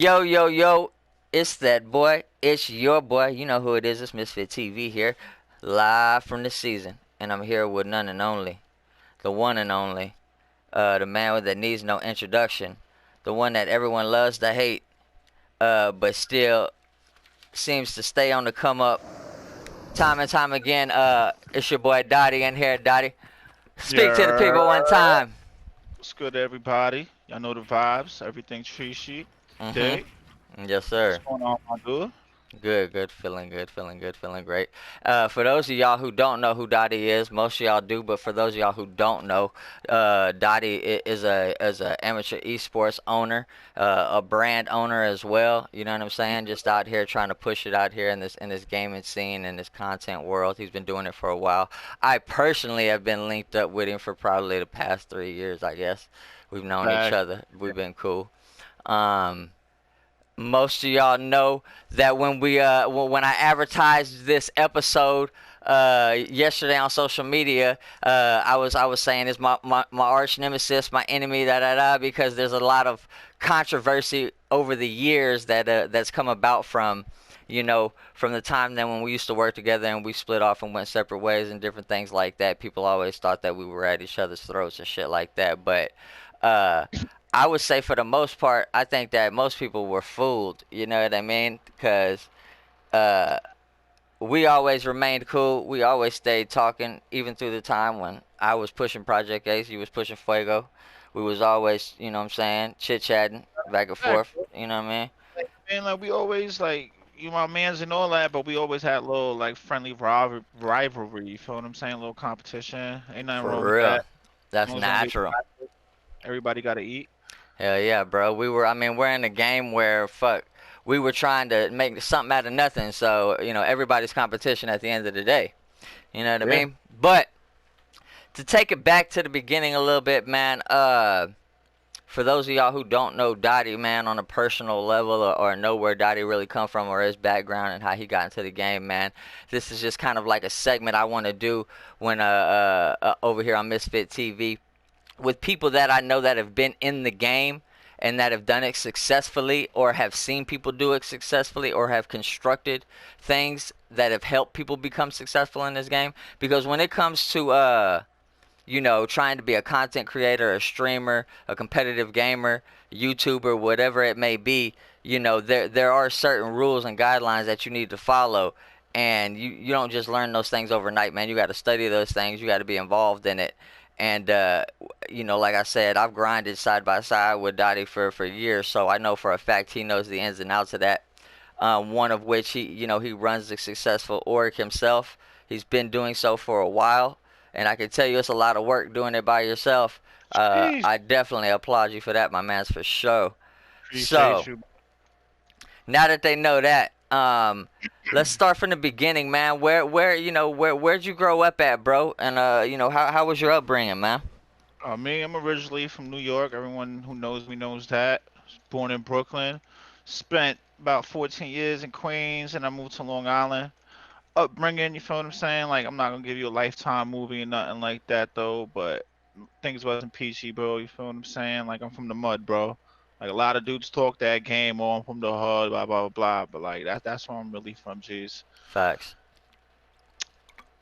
Yo, yo, yo, it's that boy. It's your boy. You know who it is. It's Misfit TV here, live from the season. And I'm here with none and only, the one and only, the man that needs no introduction, the one that everyone loves to hate, but still seems to stay on the come up time and time again. It's your boy Doddy in here. Doddy, speak to the Yeah, people one time. what's good, everybody? Y'all know the vibes. Everything tree sheet. Day. Yes, What's sir. going on, my dude? Good, good, feeling good, feeling good, feeling great. For those of y'all who don't know who Dottie is, most of y'all do, but for those of y'all who don't know, Dottie is a amateur esports owner, a brand owner as well. You know what I'm saying? Just out here trying to push it out here in this gaming scene in this content world. He's been doing it for a while. I personally have been linked up with him for probably the past 3 years. I guess we've known each Fact. other. We've been cool. Um, Most of y'all know that when I advertised this episode yesterday on social media, I was saying it's my arch nemesis, my enemy, da da da, because there's a lot of controversy over the years that's come about from, from the time then when we used to work together and we split off and went separate ways and different things like that. People always thought that we were at each other's throats and shit like that, but uh I would say for the most part, I think that most people were fooled. You know what I mean? Because uh, we always remained cool. We always stayed talking, even through the time when I was pushing Project Ace, you was pushing Fuego. We was always, you know what I'm saying, chit chatting back and Fact, forth. bro. You know what I mean? Man, like we always like you my mans and all that, but we always had little like friendly rivalry. You feel what I'm saying? A little competition. Ain't nothing wrong For with real. that. As That's long as you don't get natural. distracted, everybody got to eat. Hell yeah, bro. I mean, we're in a game where, fuck, we were trying to make something out of nothing. So, everybody's competition at the end of the day. You know what I Yeah. mean? But to take it back to the beginning a little bit, man. For those of y'all who don't know Dottie, man, on a personal level, or know where Dottie really come from or his background and how he got into the game, man, this is just kind of like a segment I want to do when over here on Misfit TV with people that I know that have been in the game and that have done it successfully or have seen people do it successfully or have constructed things that have helped people become successful in this game. Because when it comes to trying to be a content creator, a streamer, a competitive gamer, YouTuber, whatever it may be, there are certain rules and guidelines that you need to follow. And you don't just learn those things overnight, man. You got to study those things. You got to be involved in it. And, like I said, I've grinded side by side with Dottie for years. So I know for a fact he knows the ins and outs of that. One of which he runs a successful org himself. He's been doing so for a while, and I can tell you it's a lot of work doing it by yourself. Jeez. I definitely applaud you for that, my man's for sure. Appreciate So you. now that they know that, let's start from the beginning, man. Where'd you grow up at, bro? And how was your upbringing, man? Me, I'm originally from New York. Everyone who knows me knows that. Born in Brooklyn. Spent about 14 years in Queens, and I moved to Long Island. Upbringing, you feel what I'm saying? Like, I'm not gonna give you a lifetime movie and nothing like that, though, but things wasn't peachy, bro. You feel what I'm saying? Like, I'm from the mud, bro. Like, a lot of dudes talk that game, oh, I'm from the hood, blah, blah, blah, blah, but, like, that's where I'm really from, G's. Facts.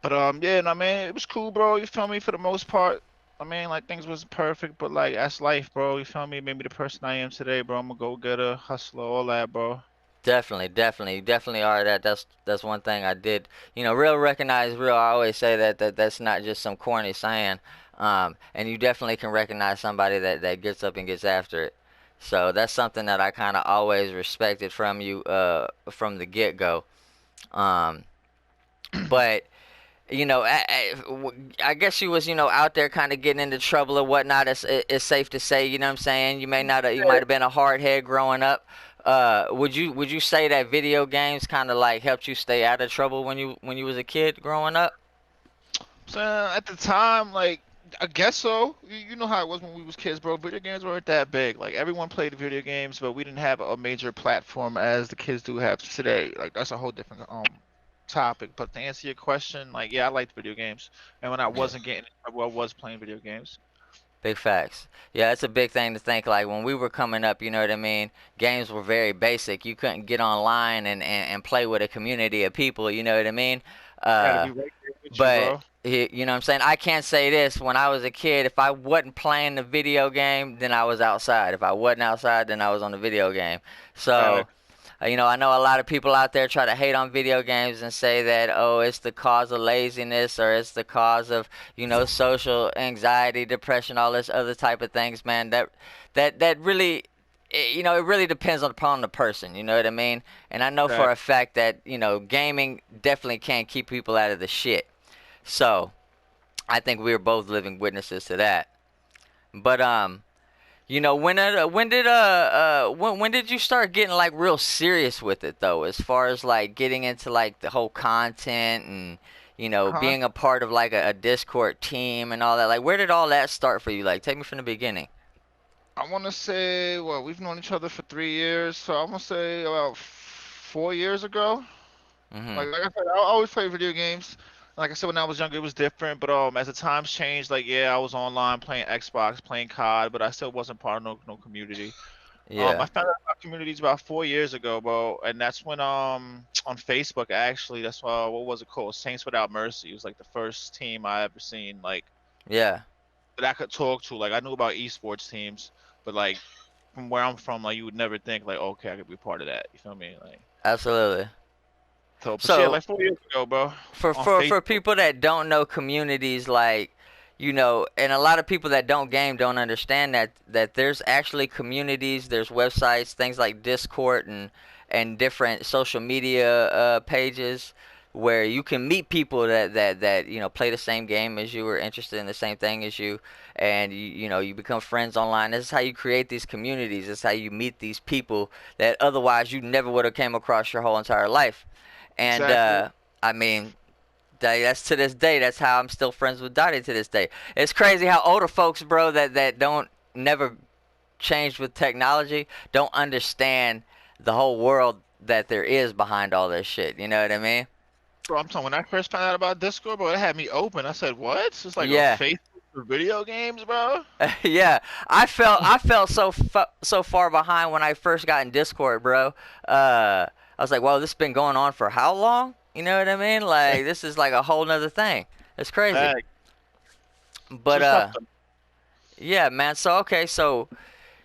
But yeah, no, man, it was cool, bro. You feel me? For the most part, I mean, like things wasn't perfect, but like that's life, bro. You feel me? It made me the person I am today, bro. I'm a go-getter, hustler, all that, bro. Definitely, definitely, you definitely are that. That's one thing I did. Real recognize real. I always say that's not just some corny saying. And you definitely can recognize somebody that gets up and gets after it. So that's something that I kind of always respected from you from the get go. Um, but I guess you was out there kind of getting into trouble or whatnot. It's safe to say, you know what I'm saying. You might have been a hard head growing up. Would you say that video games kind of like helped you stay out of trouble when you was a kid growing up? So at the time, like I guess so. You know how it was when we was kids, bro. Video games weren't that big. Like everyone played video games, but we didn't have a major platform as the kids do have today. Like that's a whole different topic. But to answer your question, like yeah, I liked video games, and when I Yeah. wasn't getting in trouble, I was playing video games. Big facts. Yeah, it's a big thing to think. Like when we were coming up, you know what I mean? Games were very basic. You couldn't get online and play with a community of people, you know what I mean? Gotta be Uh, right there with you, but bro. you know what I'm saying? I can't say this. When I was a kid, if I wasn't playing the video game, then I was outside. If I wasn't outside, then I was on the video game. So Facts. you know, I know a lot of people out there try to hate on video games and say that, oh, it's the cause of laziness or it's the cause of, you know, social anxiety, depression, all this other type of things, man. That really, you know, it really depends upon the person, you know what I mean? And I know for a Facts. fact that, you know, gaming definitely can't keep people out of the shit. So, I think we were both living witnesses to that. But, you know, when did you start getting like real serious with it though, as far as like getting into like the whole content and you know Huh? being a part of like a Discord team and all that? Like, where did all that start for you? Like, take me from the beginning. I want to say, well, we've known each other for 3 years, so I'm gonna say about 4 years ago. Mhm. Like I said, I always play video games. Like I said, when I was younger, it was different. But as the times changed, like yeah, I was online playing Xbox, playing COD, but I still wasn't part of no community. Yeah. I found out about communities about 4 years ago, bro, and that's when on Facebook actually, that's what was it called? Saints Without Mercy. It was like the first team I ever seen like Yeah. that I could talk to. Like I knew about esports teams, but like from where I'm from, like you would never think like okay, I could be part of that. You feel me? Like Absolutely. so, but yeah, So like 4 years ago, bro, for on for Facebook. for people that don't know communities, like you know, and a lot of people that don't game don't understand that there's actually communities, there's websites, things like Discord and different social media pages where you can meet people that you know play the same game as you or interested in the same thing as you, and you know you become friends online. This is how you create these communities. This is how you meet these people that otherwise you never would have came across your whole entire life. And Exactly. I mean, that's to this day. That's how I'm still friends with Dottie to this day. It's crazy how older folks, bro, that don't never changed with technology, don't understand the whole world that there is behind all this shit. You know what I mean? Bro, I'm telling when I first found out about Discord, bro, it had me open. I said, "What? It's like a Yeah, Facebook for video games, bro." yeah. I felt so far behind when I first got in Discord, bro. I was like, whoa, this has been going on for how long? You know what I mean? Like this is like a whole nother thing. It's crazy. Like, it's But just stuff. yeah, man. So okay, so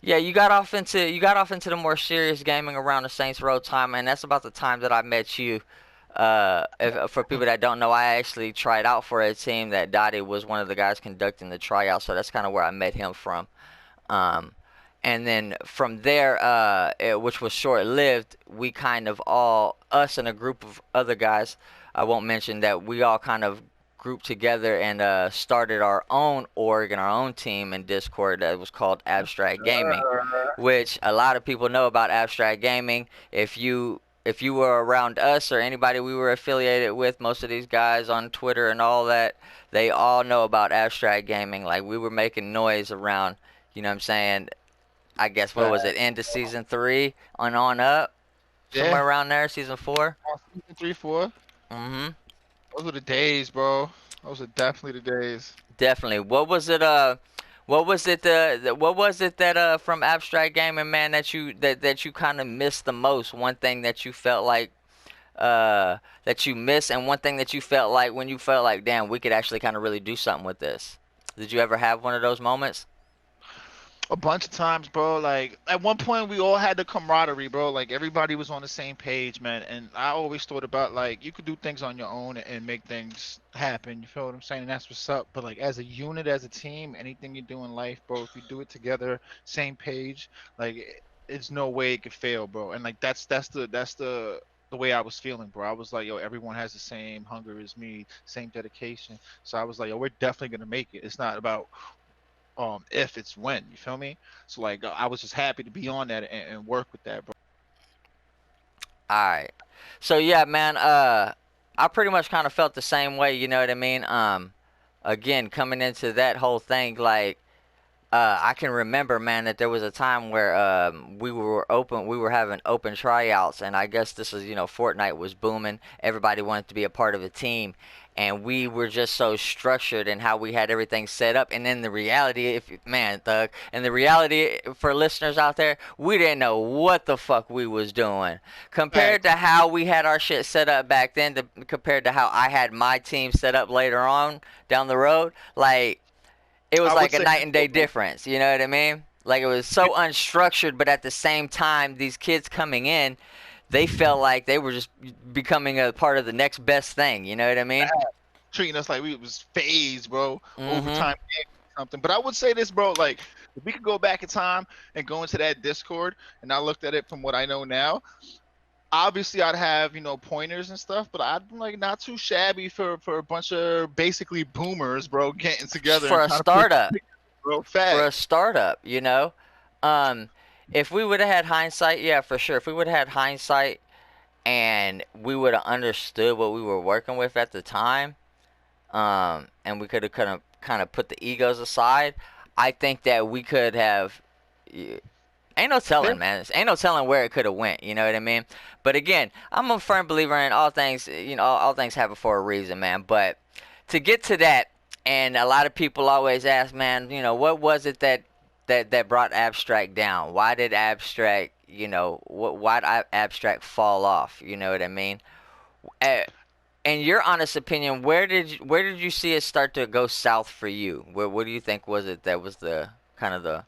yeah, you got off into the more serious gaming around the Saints Row time, and that's about the time that I met you. For people that don't know, I actually tried out for a team that Dottie was one of the guys conducting the tryout, so that's kind of where I met him from. Um, and then from there, which was short-lived, we kind of all, us and a group of other guys, I won't mention that we all kind of grouped together and started our own org and our own team in Discord that was called AbstrakT Gaming, which a lot of people know about AbstrakT Gaming. If you were around us or anybody we were affiliated with, most of these guys on Twitter and all that, they all know about AbstrakT Gaming. Like we were making noise around, you know what I'm saying? I guess what was it, Facts. end of season 3 on up, somewhere Yeah, around there, season 4. on season 3, 4. Mhm. Those were the days, bro. Those were definitely the days. Definitely. What was it that from AbstrakT Gaming, man, that you kind of missed the most? One thing that you felt like that you miss, and one thing that you felt like when you felt like, damn, we could actually kind of really do something with this. Did you ever have one of those moments? A bunch of times, bro. Like at one point, we all had the camaraderie, bro. Like everybody was on the same page, man. And I always thought about like you could do things on your own and make things happen. You feel what I'm saying? And that's what's up. But like as a unit, as a team, anything you do in life, bro, if you do it together, same page, like it's no way it could fail, bro. And like that's the way I was feeling, bro. I was like, yo, everyone has the same hunger as me, same dedication. So I was like, yo, we're definitely gonna make it. It's not about if it's when, you feel me? So like I was just happy to be on that and work with that, bro. All right. So yeah, man. I pretty much kind of felt the same way. You know what I mean? Again, coming into that whole thing, like I can remember, man, that there was a time where we were having open tryouts, and I guess this was, Fortnite was booming. Everybody wanted to be a part of a team, and we were just so structured in how we had everything set up. And then the reality, man, Thug, and the reality for listeners out there, we didn't know what the fuck we was doing compared to Facts. how we had our shit set up back then, compared to how I had my team set up later on down the road, like it was I would like a say night this, and day bro. difference. You know what I mean? Like it was so unstructured, but at the same time, these kids coming in, they felt like they were just becoming a part of the next best thing. You know what I mean? Treating us like we was phased, bro. Mm-hmm. Overtime game or something. But I would say this, bro. Like, if we could go back in time and go into that Discord, and I looked at it from what I know now, obviously I'd have pointers and stuff, but I'm like not too shabby for a bunch of basically boomers, bro, getting together and For a trying to put startup, together, bro. for a Facts. startup, um, if we would have had hindsight, yeah, for sure. If we would have had hindsight and we would have understood what we were working with at the time, and we could have kind of put the egos aside, I think that we could have. Ain't no Yeah. telling, man. Ain't no telling where it could have went. You know what I mean? But again, I'm a firm believer in all things. All things happen for a reason, man. But to get to that, and a lot of people always ask, man, what was it that brought AbstrakT down? Why did AbstrakT, why did AbstrakT fall off? You know what I mean? Uh, in your honest opinion, where did you see it start to go south for you? What do you think was it that was the kind of the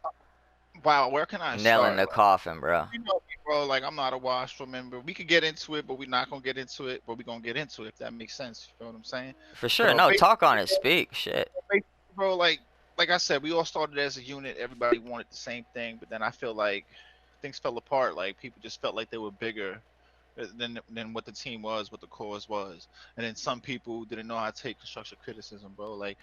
Wow, where can I nail in start? the coffin, bro? You know me, bro. Like I'm not a washroom member. We could get into it, but we're not gonna get into it. But we're gonna get into it if that makes sense. You know what I'm saying? For But sure. No, talk on basically, it. Speak. Shit. bro, like I said, we all started as a unit. Everybody wanted the same thing, but then I feel like things fell apart. Like people just felt like they were bigger than what the team was, what the cause was, and then some people didn't know how to take constructive criticism, bro. Like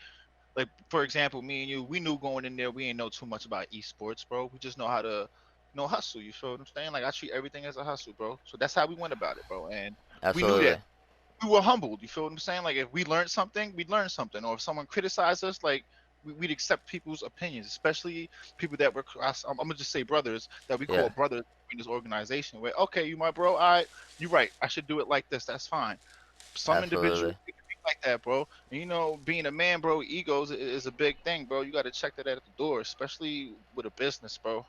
for example, me and you, we knew going in there, we ain't know too much about esports, bro. We just know how to hustle. You feel what I'm saying? Like I treat everything as a hustle, bro. So that's how we went about it, bro. And we knew that Absolutely. we were humbled. You feel what I'm saying? Like if we learned something, we'd learn something. Or if someone criticized us, like we'd accept people's opinions, especially people that were I'm gonna just say brothers that we call Yeah. brothers in this organization. Where okay, you my bro, all right, you're right. I should do it like this. That's fine. Some individuals Absolutely. they can be like that, bro. And being a man, bro, egos is a big thing, bro. You got to check that at the door, especially with a business, bro.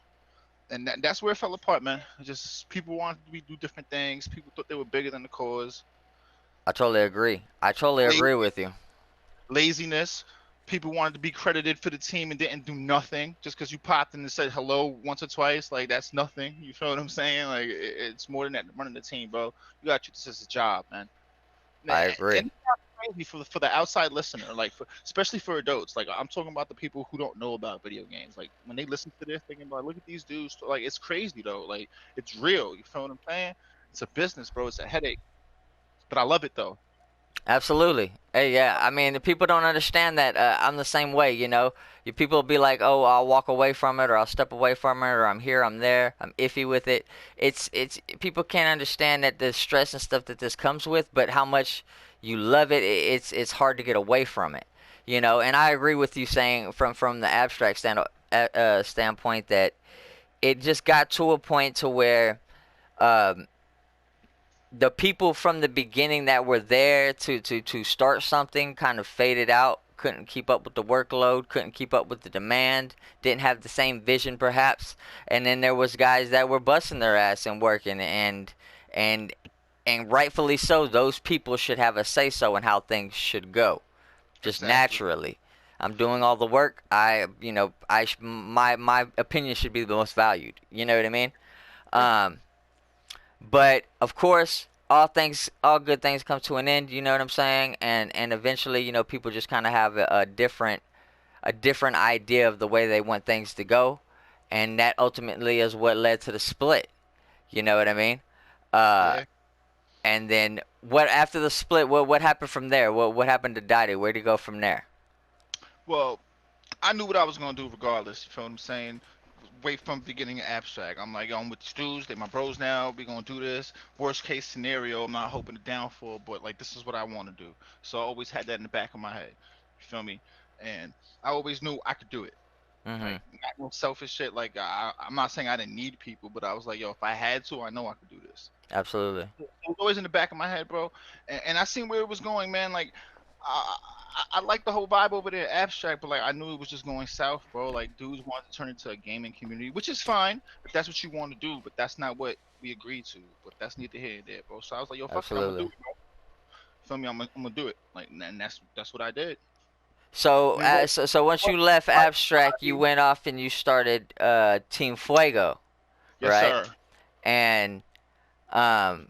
And that's where it fell apart, man. Just people wanted to do different things. People thought they were bigger than the cause. I totally agree. I totally agree with you. Laziness. People wanted to be credited for the team and didn't do nothing just because you popped in and said hello once or twice. Like that's nothing. You feel what I'm saying? Like it's more than that. Running the team, bro. You got to treat this as a job, man. And I it's agree. not crazy for the outside listener, like especially for adults. Like I'm talking about the people who don't know about video games. Like when they listen to this, thinking about look at these dudes. Like it's crazy though. Like it's real. You feel what I'm saying? It's a business, bro. It's a headache, but I love it though. Absolutely. Hey, yeah. I mean, the people don't understand that. I'm the same way. You people will be like, "Oh, I'll walk away from it, or I'll step away from it, or I'm here, I'm there, I'm iffy with it." It's people can't understand that the stress and stuff that this comes with, but how much you love it. It's hard to get away from it. And I agree with you saying from the abstract standpoint that it just got to a point to where. Um, the people from the beginning that were there to start something kind of faded out, couldn't keep up with the workload, couldn't keep up with the demand, didn't have the same vision perhaps. And then there was guys that were busting their ass and working, and and rightfully so. Those people should have a say so in how things should go, just Exactly. naturally. I'm doing all the work. My opinion should be the most valued. You know what I mean? Yeah. um but of course, all good things come to an end. You know what I'm saying? And eventually, people just kind of have a different idea of the way they want things to go, and that ultimately is what led to the split. You know what I mean? Uh, Yeah. and then what after the split? What happened from there? What happened to Dottie? Where'd he go from there? Well, I knew what I was gonna do regardless. You feel what I'm saying? Wait from the beginning of abstract. I'm like, yo, I'm with these dudes. They my bros now. We gonna do this. Worst case scenario, I'm not hoping to downfall, but like this is what I want to do. So I always had that in the back of my head. You feel me? And I always knew I could do it. Like, Mhm. not no selfish shit. Like, I'm not saying I didn't need people, but I was like, yo, if I had to, I know I could do this. Absolutely. It was always in the back of my head, bro. And I seen where it was going, man. Like, I like the whole vibe over there, abstract, but like I knew it was just going south, bro. Like, dudes wanted to turn into a gaming community, which is fine if that's what you want to do, but that's not what we agreed to. But that's neither here nor there, bro. So I was like, yo, fuck it, I'm gonna do Absolutely. it, bro. Feel me? I'm gonna do it. Like, and that's what I did. So, I mean, so once what, you left what, Abstract, you went off and you started Team Fuego, yes, right? sir. And um,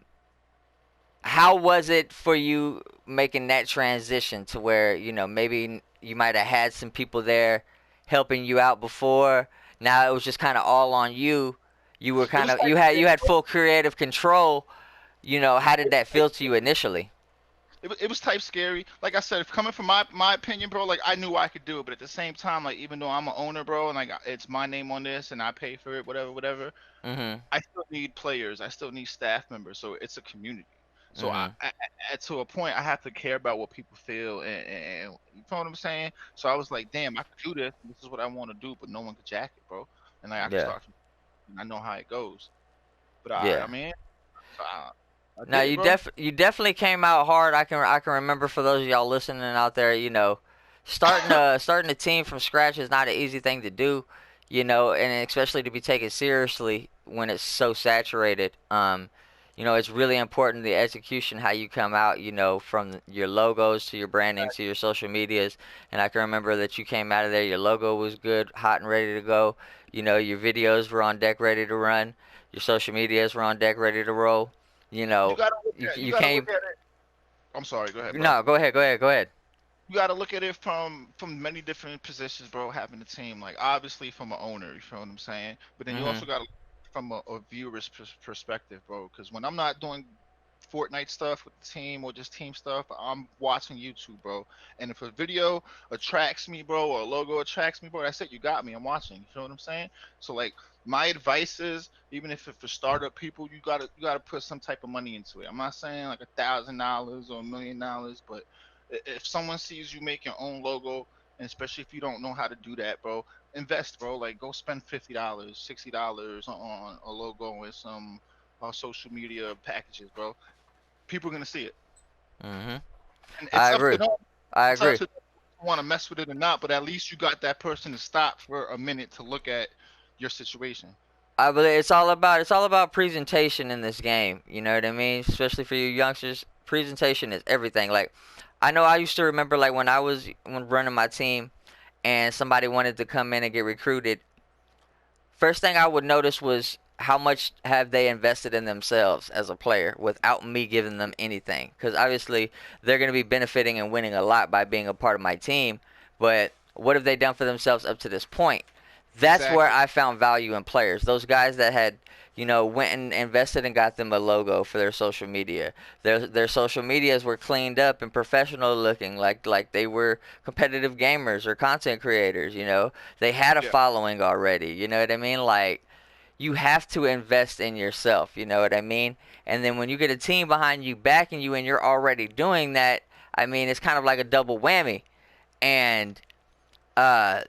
how was it for you making that transition to where, maybe you might have had some people there helping you out before. Now it was just kind of all on you. You were It kind was of like you had full creative control. How did that feel to you initially? it was type scary. Like I said, if coming from my opinion, bro, like I knew I could do it, but at the same time, like even though I'm an owner, bro, and like it's my name on this and I pay for it, whatever, whatever, Mhm. I still need players. I still need staff members. So it's a community. So Mhm. to a point, I have to care about what people feel, and you know what I'm saying. So I was like, damn, I could do this. This is what I want to do, but no one could jack it, bro. And like I could Yeah. start from. I know how it goes. But I Yeah. mean, so I Now did it, bro. you definitely came out hard. I can remember, for those of y'all listening out there, starting a team from scratch is not an easy thing to do, and especially to be taken seriously when it's so saturated. It's really important, the execution, how you come out, from your logos to your branding to your social medias. And I can remember that you came out of there, your logo was good, hot and ready to go. Your videos were on deck, ready to run. Your social medias were on deck, ready to roll. You You know, gotta look you at you you gotta look came. at it. I'm sorry. Go ahead, bro. No, go ahead, go ahead, go ahead. You got to look at it from many different positions, bro. Having a team, like obviously from an owner, you feel what I'm saying. But then you also Mhm. got to from a viewer's perspective, bro. Because when I'm not doing Fortnite stuff with the team or just team stuff, I'm watching YouTube, bro. And if a video attracts me, bro, or a logo attracts me, bro, that's it. You got me. I'm watching. You feel what I'm saying? So like my advice is, even if it's for startup people, you gotta put some type of money into it. I'm not saying like $1,000 or $1,000,000, but if someone sees you make your own logo, and especially if you don't know how to do that, bro, invest, bro. Like go spend $50, $60 on a logo and some social media packages, bro. People are gonna see it, Mhm. and I it's up to agree. them. I It's up agree. to them if you want to mess with it or not. But at least you got that person to stop for a minute to look at your situation. I believe it's all about presentation in this game. You know what I mean? Especially for you youngsters, presentation is everything. Like, I know I used to remember, like, when running my team, and somebody wanted to come in and get recruited. First thing I would notice was how much have they invested in themselves as a player without me giving them anything. Because obviously they're going to be benefiting and winning a lot by being a part of my team. But what have they done for themselves up to this point? That's where Exactly. I found value in players. Those guys that had, went and invested and got them a logo for their social media. Their social medias were cleaned up and professional looking, like they were competitive gamers or content creators. They had a Yeah. following already. You know what I mean? Like, you have to invest in yourself. You know what I mean? And then when you get a team behind you backing you and you're already doing that, I mean, it's kind of like a double whammy. And uh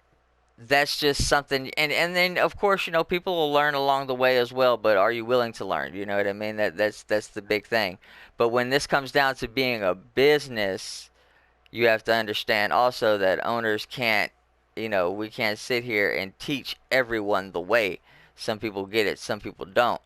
that's just something. And then of course, people will learn along the way as well, but are you willing to learn? You know what I mean? That's the big thing. But when this comes down to being a business, you have to understand also that owners can't, we can't sit here and teach everyone the way. Some people get it, some people don't.